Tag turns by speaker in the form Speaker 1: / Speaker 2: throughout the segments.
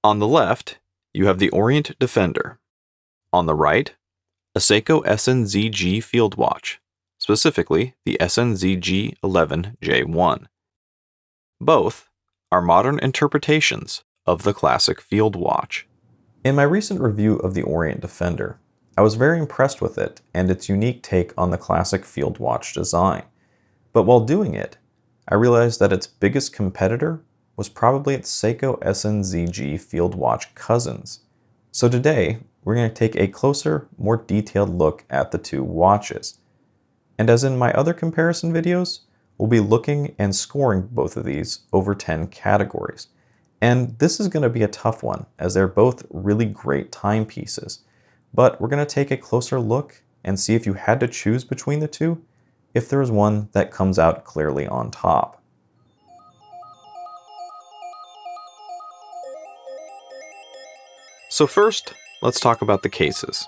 Speaker 1: On the left, you have the Orient Defender. On the right, a Seiko SNZG field watch, specifically the SNZG11J1. Both are modern interpretations of the classic field watch. In my recent review of the Orient Defender, I was very impressed with it and its unique take on the classic field watch design. But while doing it, I realized that its biggest competitor was probably its Seiko SNZG field watch cousins. So today, we're going to take a closer, more detailed look at the two watches. And as in my other comparison videos, we'll be looking and scoring both of these over 10 categories. And this is going to be a tough one, as they're both really great timepieces. But we're going to take a closer look and see if you had to choose between the two, if there is one that comes out clearly on top. So first, let's talk about the cases.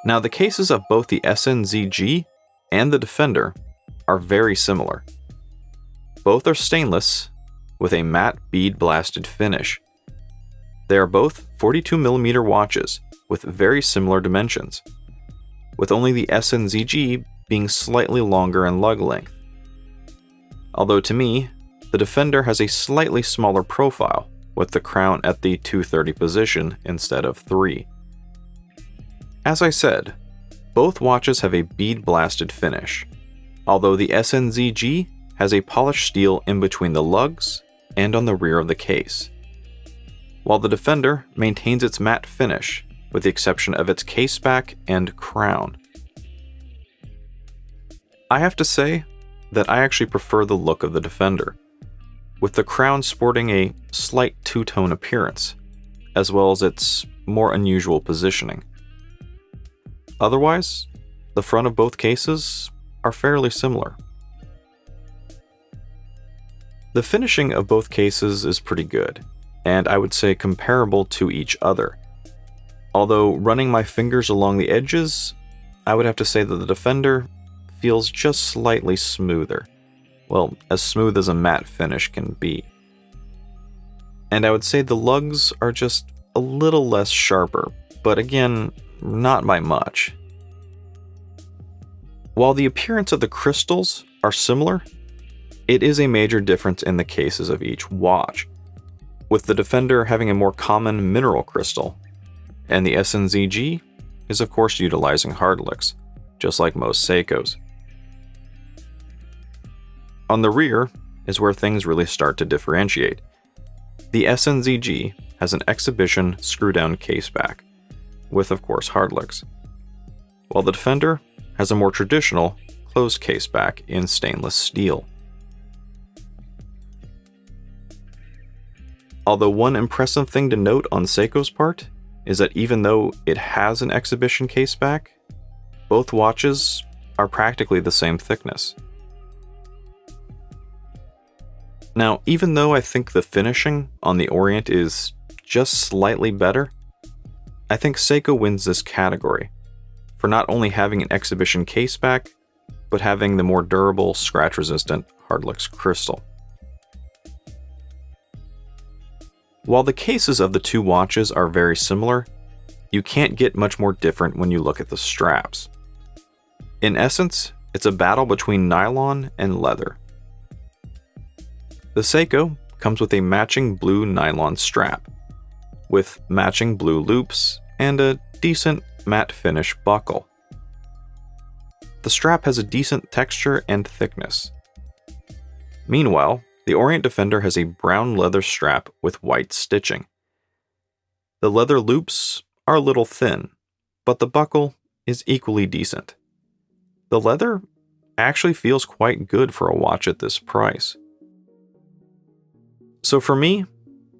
Speaker 1: Now, the cases of both the SNZG and the Defender are very similar. Both are stainless with a matte bead blasted finish. They are both 42mm watches with very similar dimensions, with only the SNZG being slightly longer in lug length. Although to me, the Defender has a slightly smaller profile, with the crown at the 230 position instead of 3. As I said, both watches have a bead blasted finish, although the SNZG has a polished steel in between the lugs and on the rear of the case, while the Defender maintains its matte finish with the exception of its caseback and crown. I have to say that I actually prefer the look of the Defender, with the crown sporting a slight two-tone appearance, as well as its more unusual positioning. Otherwise, the front of both cases are fairly similar. The finishing of both cases is pretty good, and I would say comparable to each other. Although running my fingers along the edges, I would have to say that the Defender feels just slightly smoother. Well, as smooth as a matte finish can be. And I would say the lugs are just a little less sharper, but again, not by much. While the appearance of the crystals are similar, it is a major difference in the cases of each watch, with the Defender having a more common mineral crystal, and the SNZG is of course utilizing hardlicks, just like most Seikos. On the rear is where things really start to differentiate. The SNZG has an exhibition screw-down caseback, with of course hardlicks, while the Defender has a more traditional closed caseback in stainless steel. Although one impressive thing to note on Seiko's part is that even though it has an exhibition caseback, both watches are practically the same thickness. Now, even though I think the finishing on the Orient is just slightly better, I think Seiko wins this category for not only having an exhibition caseback, but having the more durable, scratch-resistant hardlicks crystal. While the cases of the two watches are very similar, you can't get much more different when you look at the straps. In essence, it's a battle between nylon and leather. The Seiko comes with a matching blue nylon strap, with matching blue loops and a decent matte finish buckle. The strap has a decent texture and thickness. Meanwhile, the Orient Defender has a brown leather strap with white stitching. The leather loops are a little thin, but the buckle is equally decent. The leather actually feels quite good for a watch at this price. So for me,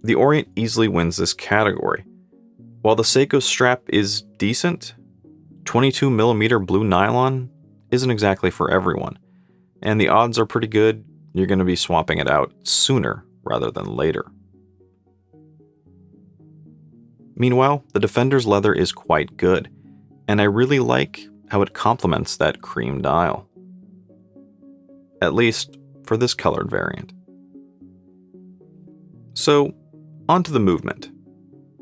Speaker 1: the Orient easily wins this category. While the Seiko strap is decent, 22mm blue nylon isn't exactly for everyone, and the odds are pretty good you're going to be swapping it out sooner rather than later. Meanwhile, the Defender's leather is quite good, and I really like how it complements that cream dial. At least for this colored variant. So, onto the movement.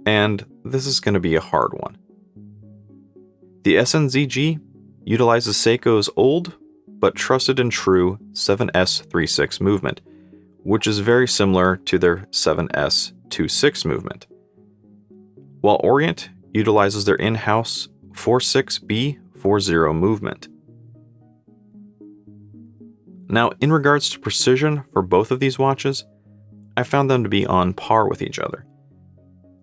Speaker 1: And this is going to be a hard one. The SNZG utilizes Seiko's old but trusted and true 7S36 movement, which is very similar to their 7S26 movement, while Orient utilizes their in-house 46B40 movement. Now, in regards to precision for both of these watches, I found them to be on par with each other.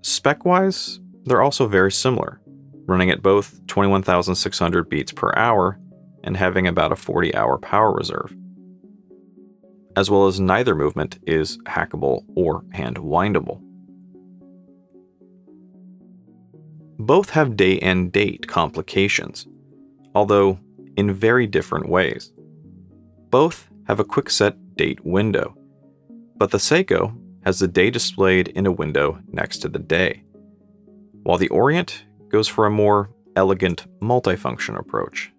Speaker 1: Spec-wise, they're also very similar, running at both 21,600 beats per hour and having about a 40-hour power reserve, as well as neither movement is hackable or hand-windable. Both have day and date complications, although in very different ways. Both have a quick-set date window, but the Seiko has the day displayed in a window next to the day, while the Orient goes for a more elegant multifunction approach,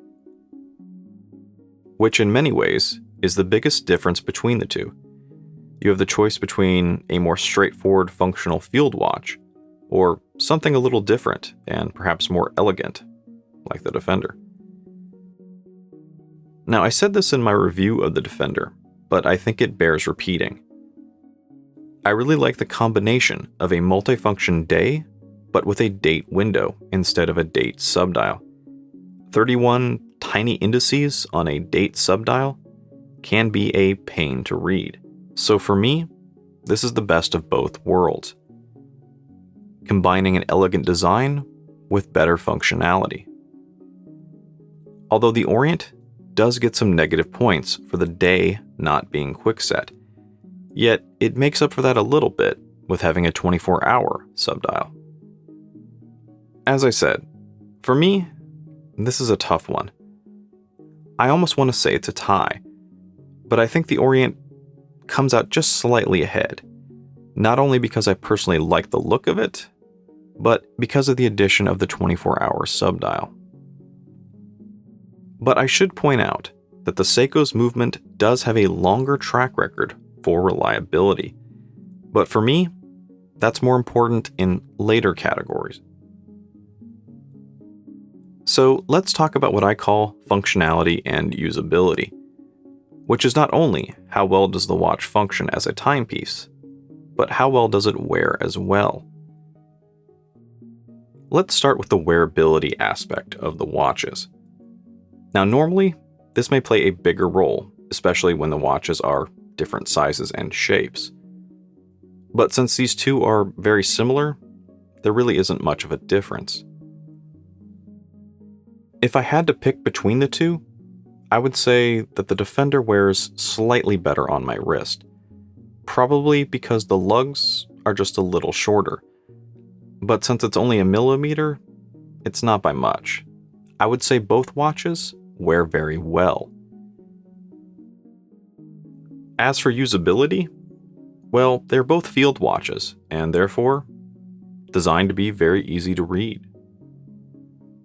Speaker 1: which in many ways is the biggest difference between the two. You have the choice between a more straightforward functional field watch or something a little different and perhaps more elegant, like the Defender. Now, I said this in my review of the Defender, but I think it bears repeating. I really like the combination of a multifunction day, but with a date window instead of a date subdial. 31 tiny indices on a date subdial can be a pain to read. So for me, this is the best of both worlds, combining an elegant design with better functionality. Although the Orient does get some negative points for the day not being quickset, yet it makes up for that a little bit with having a 24-hour subdial. As I said, for me, this is a tough one. I almost want to say it's a tie, but I think the Orient comes out just slightly ahead, not only because I personally like the look of it, but because of the addition of the 24-hour subdial. But I should point out that the Seiko's movement does have a longer track record for reliability, but for me, that's more important in later categories. So let's talk about what I call functionality and usability, which is not only how well does the watch function as a timepiece, but how well does it wear as well. Let's start with the wearability aspect of the watches. Now, normally, this may play a bigger role, especially when the watches are different sizes and shapes. But since these two are very similar, there really isn't much of a difference. If I had to pick between the two, I would say that the Defender wears slightly better on my wrist, probably because the lugs are just a little shorter. But since it's only a millimeter, it's not by much. I would say both watches wear very well. As for usability, well, they're both field watches, and therefore designed to be very easy to read.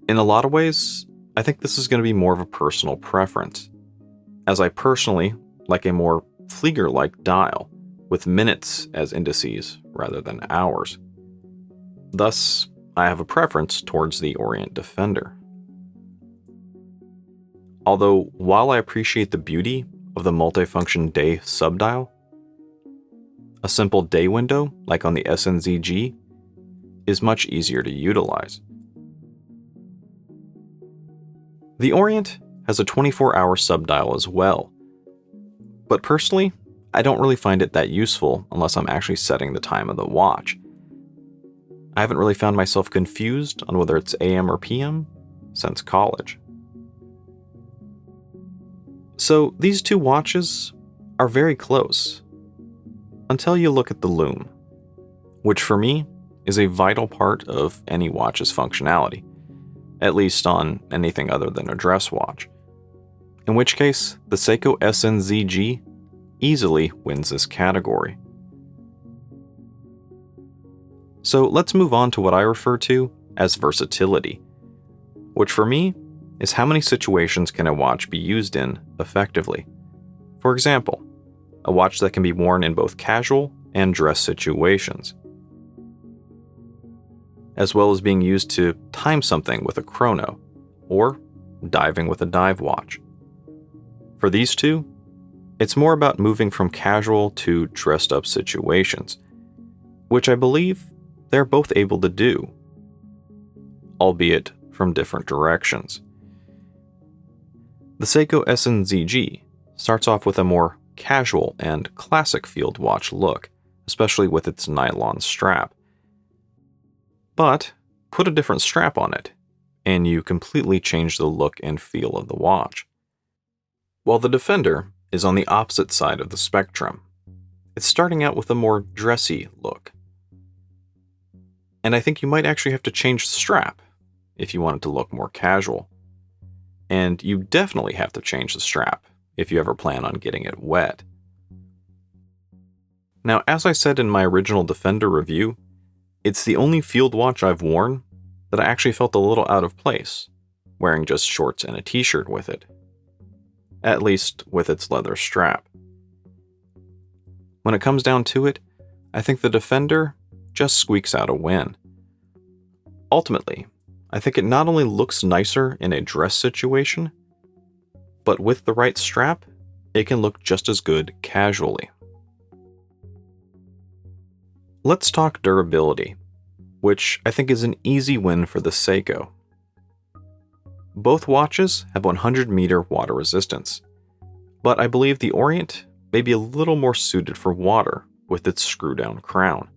Speaker 1: In a lot of ways, I think this is going to be more of a personal preference, as I personally like a more Flieger-like dial, with minutes as indices rather than hours. Thus, I have a preference towards the Orient Defender. Although, while I appreciate the beauty of the multifunction day subdial, a simple day window, like on the SNZG, is much easier to utilize. The Orient has a 24-hour subdial as well, but personally, I don't really find it that useful unless I'm actually setting the time of the watch. I haven't really found myself confused on whether it's AM or PM since college. So these two watches are very close, until you look at the lume, which for me is a vital part of any watch's functionality, at least on anything other than a dress watch, in which case the Seiko SNZG easily wins this category. So let's move on to what I refer to as versatility, which for me is how many situations can a watch be used in effectively. For example, a watch that can be worn in both casual and dress situations. as well as being used to time something with a chrono, or diving with a dive watch. For these two, it's more about moving from casual to dressed up situations, which I believe they're both able to do, albeit from different directions. The Seiko SNZG starts off with a more casual and classic field watch look, especially with its nylon strap. But put a different strap on it, and you completely change the look and feel of the watch. While the Defender is on the opposite side of the spectrum. It's starting out with a more dressy look. And I think you might actually have to change the strap if you want it to look more casual. And you definitely have to change the strap if you ever plan on getting it wet. Now, as I said in my original Defender review, it's the only field watch I've worn that I actually felt a little out of place, wearing just shorts and a t-shirt with it. At least with its leather strap. When it comes down to it, I think the Defender just squeaks out a win. Ultimately, I think it not only looks nicer in a dress situation, but with the right strap, it can look just as good casually. Let's talk durability, which I think is an easy win for the Seiko. Both watches have 100-meter water resistance, but I believe the Orient may be a little more suited for water with its screw-down crown.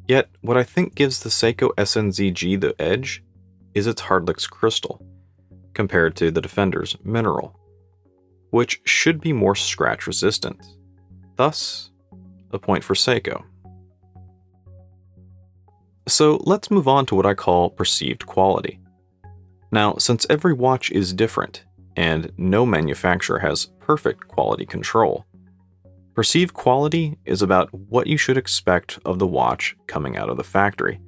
Speaker 1: Yet, what I think gives the Seiko SNZG the edge is its Hardlex crystal, compared to the Defender's mineral, which should be more scratch resistant. Thus, a point for Seiko. So let's move on to what I call perceived quality. Now, since every watch is different, and no manufacturer has perfect quality control, perceived quality is about what you should expect of the watch coming out of the factory.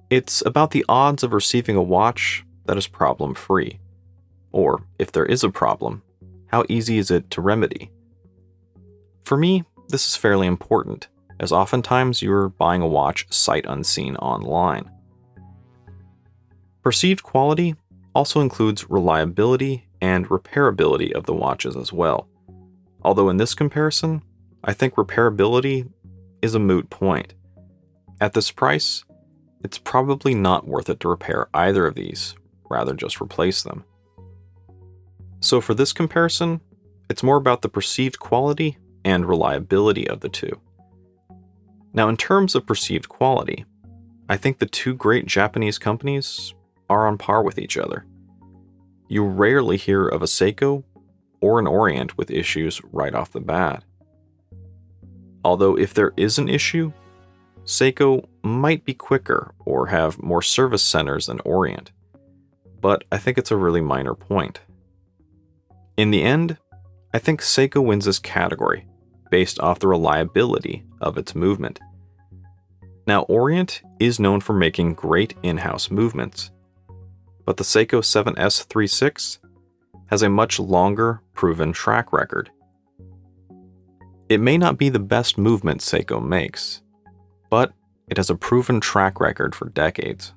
Speaker 1: It's about the odds of receiving a watch that is problem-free. Or, if there is a problem, how easy is it to remedy? For me, this is fairly important, as oftentimes you're buying a watch sight unseen online. Perceived quality also includes reliability and repairability of the watches as well. Although in this comparison, I think repairability is a moot point. At this price, it's probably not worth it to repair either of these, rather just replace them. So for this comparison, it's more about the perceived quality and reliability of the two. Now in terms of perceived quality, I think the two great Japanese companies are on par with each other. You rarely hear of a Seiko or an Orient with issues right off the bat. Although if there is an issue, Seiko might be quicker or have more service centers than Orient, but I think it's a really minor point. In the end, I think Seiko wins this category based off the reliability of its movement. Now, Orient is known for making great in-house movements, but the Seiko 7S36 has a much longer, proven track record. It may not be the best movement Seiko makes, but it has a proven track record for decades.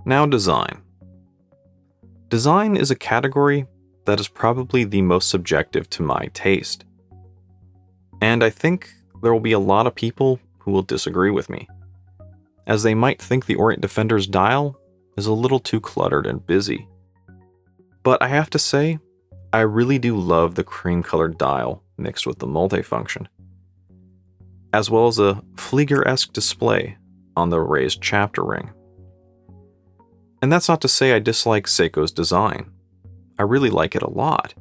Speaker 1: Now, design. Design is a category that is probably the most subjective to my taste. And I think there will be a lot of people who will disagree with me, as they might think the Orient Defender's dial is a little too cluttered and busy. But I have to say, I really do love the cream-colored dial mixed with the multifunction, as well as a Flieger-esque display on the raised chapter ring. And that's not to say I dislike Seiko's design. I really like it a lot,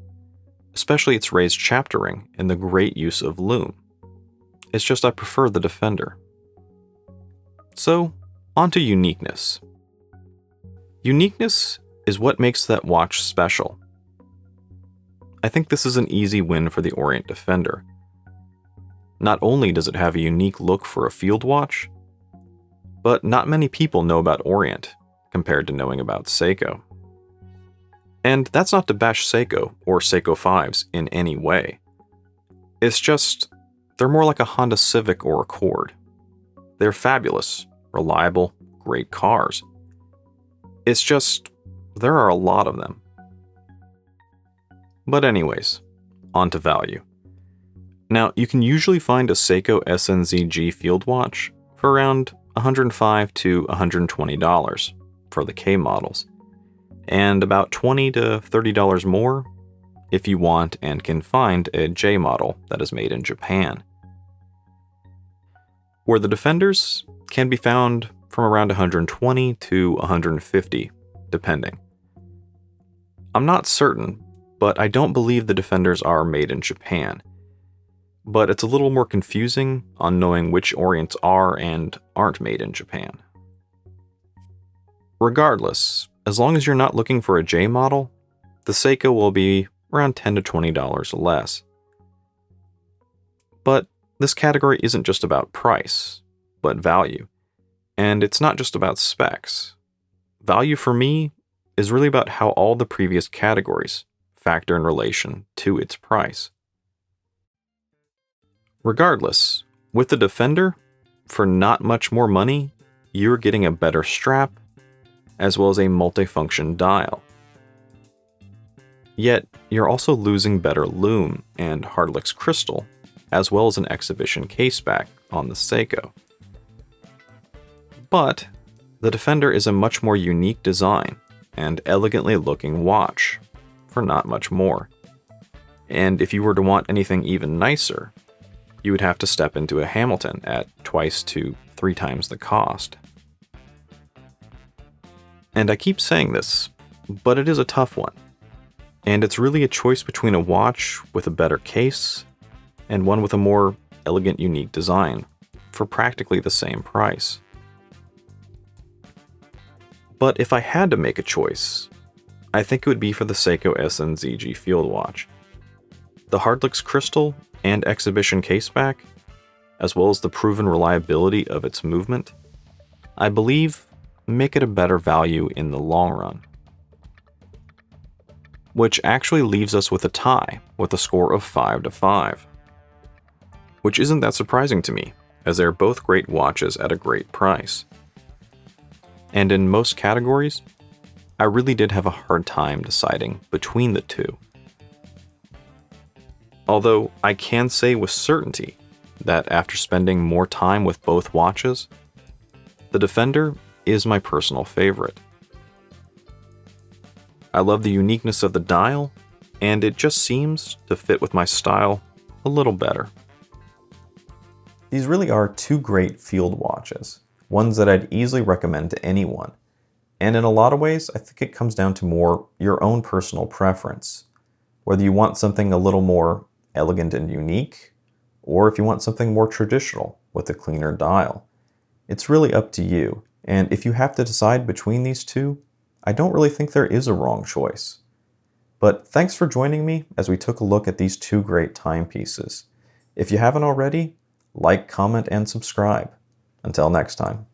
Speaker 1: especially its raised chapter ring and the great use of lume. It's just I prefer the Defender. So, on to uniqueness. Uniqueness is what makes that watch special. I think this is an easy win for the Orient Defender. Not only does it have a unique look for a field watch, but not many people know about Orient compared to knowing about Seiko. And that's not to bash Seiko or Seiko 5s in any way. It's just, they're more like a Honda Civic or Accord. They're fabulous, reliable, great cars. It's just, there are a lot of them. But anyways, on to value. Now, you can usually find a Seiko SNZG field watch for around $105 to $120 for the K models, and about $20 to $30 more if you want and can find a J model that is made in Japan, where the Defenders can be found from around $120 to $150, depending. I'm not certain, but I don't believe the Defenders are made in Japan. But it's a little more confusing on knowing which Orients are and aren't made in Japan. Regardless, as long as you're not looking for a J model, the Seiko will be around $10 to $20 less. But this category isn't just about price, but value. And it's not just about specs. Value for me is really about how all the previous categories factor in relation to its price. Regardless, with the Defender, for not much more money, you're getting a better strap, as well as a multifunction dial. Yet, you're also losing better lume and Hardlex crystal, as well as an exhibition caseback on the Seiko. But, the Defender is a much more unique design and elegantly looking watch, for not much more. And if you were to want anything even nicer, you would have to step into a Hamilton at twice to 3 times the cost. And I keep saying this, but it is a tough one. And it's really a choice between a watch with a better case and one with a more elegant, unique design for practically the same price. But if I had to make a choice, I think it would be for the Seiko SNZG field watch. The Hardlex crystal and exhibition caseback, as well as the proven reliability of its movement, I believe make it a better value in the long run. Which actually leaves us with a tie with a score of 5-5. Which isn't that surprising to me, as they're both great watches at a great price. And in most categories, I really did have a hard time deciding between the two. Although I can say with certainty that after spending more time with both watches, the Defender is my personal favorite. I love the uniqueness of the dial, and it just seems to fit with my style a little better. These really are two great field watches, ones that I'd easily recommend to anyone. And in a lot of ways, I think it comes down to more your own personal preference. Whether you want something a little more elegant and unique, or if you want something more traditional with a cleaner dial. It's really up to you, and if you have to decide between these two, I don't really think there is a wrong choice. But thanks for joining me as we took a look at these two great timepieces. If you haven't already, like, comment, and subscribe. Until next time.